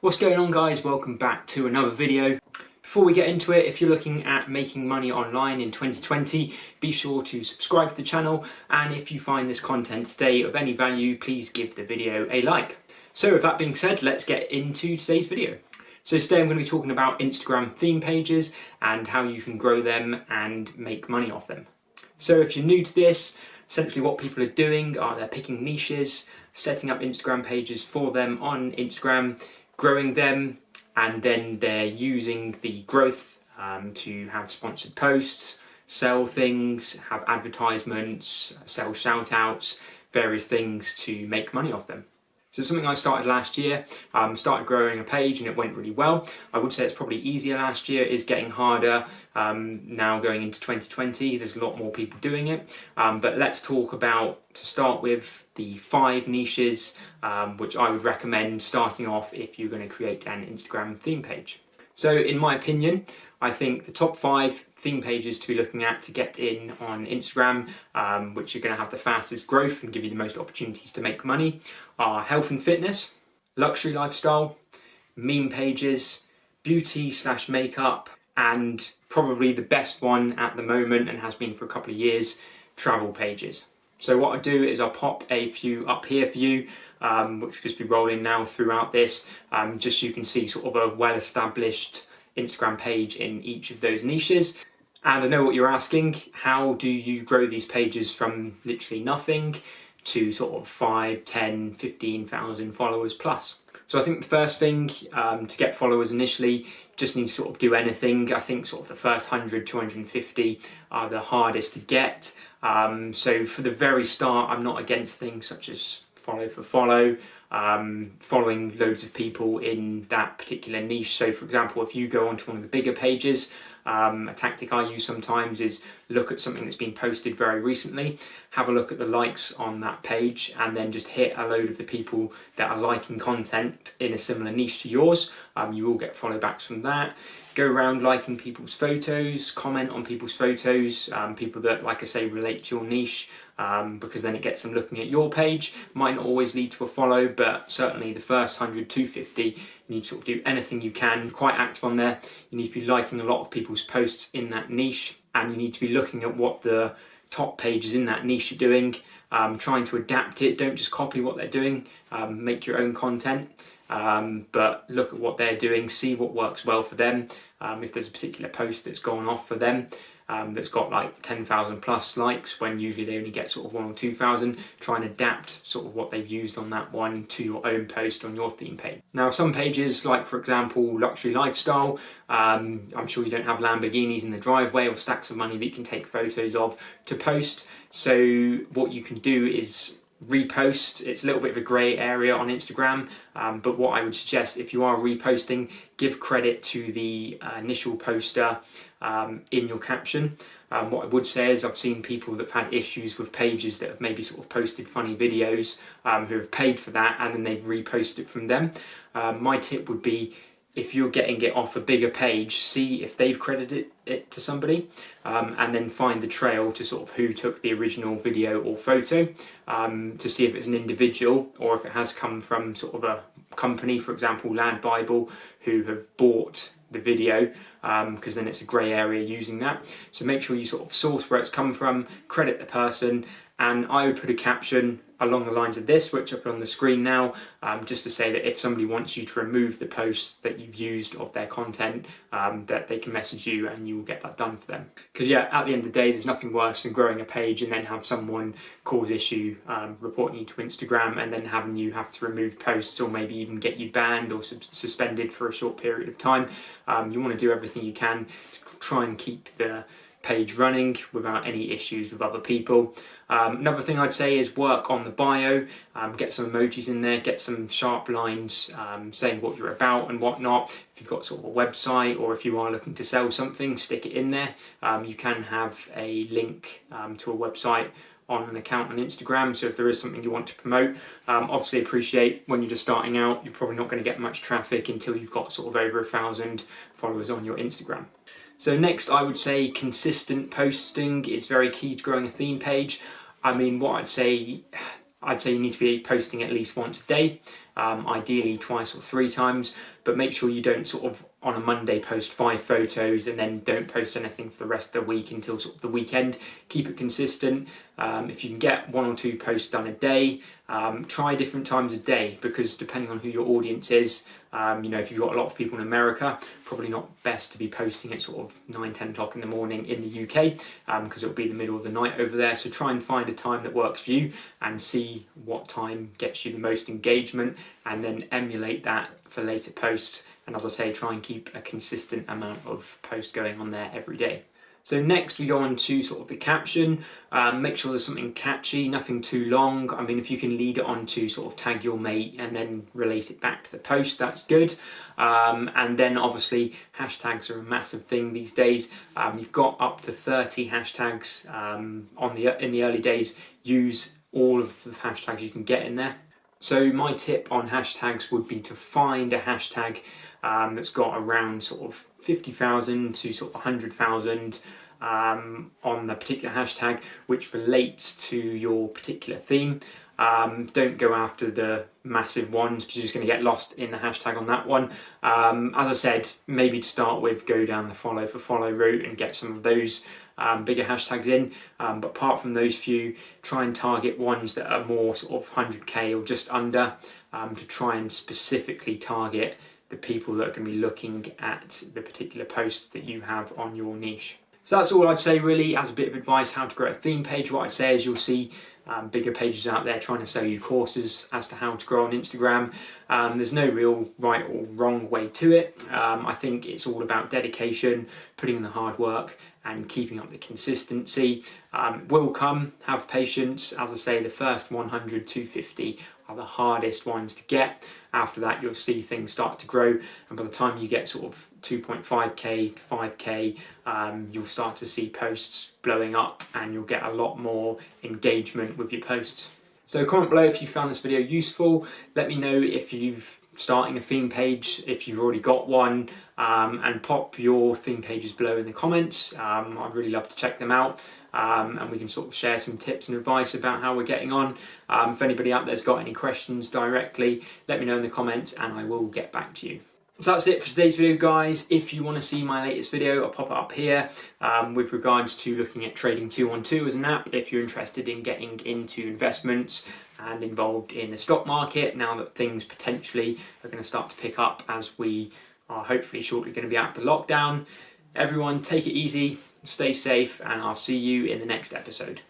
What's going on, guys? Welcome back to another video. Before we get into it, if you're looking at making money online in 2020, be sure to subscribe to the channel, and if you find this content today of any value, please give the video a like. So with that being said, let's get into today's video. So today I'm going to be talking about Instagram theme pages and how you can grow them and make money off them. So if you're new to this, essentially what people are doing are they're picking niches, setting up Instagram pages for them on Instagram, growing them, and then they're using the growth to have sponsored posts, sell things, have advertisements, sell shout outs, various things to make money off them. So something I started last year, started growing a page and it went really well. I would say it's probably easier last year, it's getting harder now going into 2020. There's a lot more people doing it. But let's talk about, to start with, the 5 niches which I would recommend starting off if you're going to create an Instagram theme page. So in my opinion, I think the top 5 theme pages to be looking at to get in on Instagram, which are going to have the fastest growth and give you the most opportunities to make money, are health and fitness, luxury lifestyle, meme pages, beauty/makeup, and probably the best one at the moment, and has been for a couple of years, travel pages. So what I do is I'll pop a few up here for you, which will just be rolling now throughout this, just so you can see sort of a well-established Instagram page in each of those niches. And I know what you're asking, how do you grow these pages from literally nothing to sort of 5, 10, 15,000 followers plus? So I think the first thing to get followers initially, just need to sort of do anything. I think sort of the first 100, 250 are the hardest to get. So for the very start, I'm not against things such as follow for follow, following loads of people in that particular niche. So for example, if you go onto one of the bigger pages, a tactic I use sometimes is look at something that's been posted very recently, have a look at the likes on that page, and then just hit a load of the people that are liking content in a similar niche to yours. You will get follow backs from that. Go around liking people's photos, comment on people's photos, people that, like I say, relate to your niche, because then it gets them looking at your page. Might not always lead to a follow, but certainly the first 100, 250, you need to sort of do anything you can, quite active on there. You need to be liking a lot of people's posts in that niche, and you need to be looking at what the top pages in that niche are doing, trying to adapt it. Don't just copy what they're doing, make your own content, but look at what they're doing, see what works well for them. If there's a particular post that's gone off for them, that's got like 10,000 plus likes when usually they only get sort of 1,000 or 2,000, try and adapt sort of what they've used on that one to your own post on your theme page. Now some pages, like for example luxury lifestyle, I'm sure you don't have Lamborghinis in the driveway or stacks of money that you can take photos of to post. So what you can do is repost. It's a little bit of a grey area on Instagram, but what I would suggest, if you are reposting, give credit to the initial poster in your caption. What I would say is I've seen people that have had issues with pages that have maybe sort of posted funny videos, who have paid for that and then they've reposted it from them. My tip would be, if you're getting it off a bigger page, see if they've credited it to somebody, and then find the trail to sort of who took the original video or photo, to see if it's an individual or if it has come from sort of a company, for example Lad Bible, who have bought the video, because then it's a grey area using that. So make sure you sort of source where it's come from, credit the person, and I would put a caption along the lines of this, which I put on the screen now, just to say that if somebody wants you to remove the posts that you've used of their content, that they can message you and you will get that done for them. Because yeah, at the end of the day, there's nothing worse than growing a page and then have someone cause issue, reporting you to Instagram, and then having you have to remove posts or maybe even get you banned or suspended for a short period of time. You want to do everything you can to try and keep the page running without any issues with other people. Another thing I'd say is work on the bio, get some emojis in there, get some sharp lines saying what you're about and whatnot. If you've got sort of a website, or if you are looking to sell something, stick it in there. You can have a link to a website on an account on Instagram, so if there is something you want to promote. Obviously appreciate when you're just starting out, you're probably not going to get much traffic until you've got sort of over 1,000 followers on your Instagram. So next, I would say consistent posting is very key to growing a theme page. I mean, what I'd say you need to be posting at least once a day. ideally twice or 3 times, but make sure you don't sort of on a Monday post 5 photos and then don't post anything for the rest of the week until sort of the weekend. Keep it consistent. If you can get 1 or 2 posts done a day, try different times of day, because depending on who your audience is, you know, if you've got a lot of people in America, probably not best to be posting at sort of 9-10 o'clock in the morning in the UK, because it'll be the middle of the night over there. So try and find a time that works for you and see what time gets you the most engagement, and then emulate that for later posts. And as I say, try and keep a consistent amount of posts going on there every day. So next we go on to sort of the caption. Make sure there's something catchy, nothing too long. I mean, if you can lead it on to sort of tag your mate and then relate it back to the post, that's good. And then obviously hashtags are a massive thing these days. You've got up to 30 hashtags in the early days. Use all of the hashtags you can get in there. So my tip on hashtags would be to find a hashtag that's got around sort of 50,000 to sort of 100,000 on the particular hashtag, which relates to your particular theme. Don't go after the massive ones, because you're just going to get lost in the hashtag on that one. As I said, maybe to start with, go down the follow for follow route and get some of those bigger hashtags in. But apart from those few, try and target ones that are more sort of 100k or just under, to try and specifically target the people that are going to be looking at the particular posts that you have on your niche. So that's all I'd say really as a bit of advice how to grow a theme page. What I'd say is you'll see bigger pages out there trying to sell you courses as to how to grow on Instagram. There's no real right or wrong way to it. I think it's all about dedication, putting in the hard work and keeping up the consistency. It will come, have patience. As I say, the first 100, 250 are the hardest ones to get. After that, you'll see things start to grow, and by the time you get sort of 2.5k, 5k, you'll start to see posts blowing up and you'll get a lot more engagement with your posts. So comment below if you found this video useful. Let me know if you've starting a theme page, if you've already got one, and pop your theme pages below in the comments. I'd really love to check them out, and we can sort of share some tips and advice about how we're getting on. If anybody out there's got any questions directly, let me know in the comments and I will get back to you. So that's it for today's video, guys. If you want to see my latest video, I'll pop it up here with regards to looking at trading 212 as an app if you're interested in getting into investments and involved in the stock market now that things potentially are going to start to pick up as we are hopefully shortly going to be out of the lockdown. Everyone, take it easy, stay safe, and I'll see you in the next episode.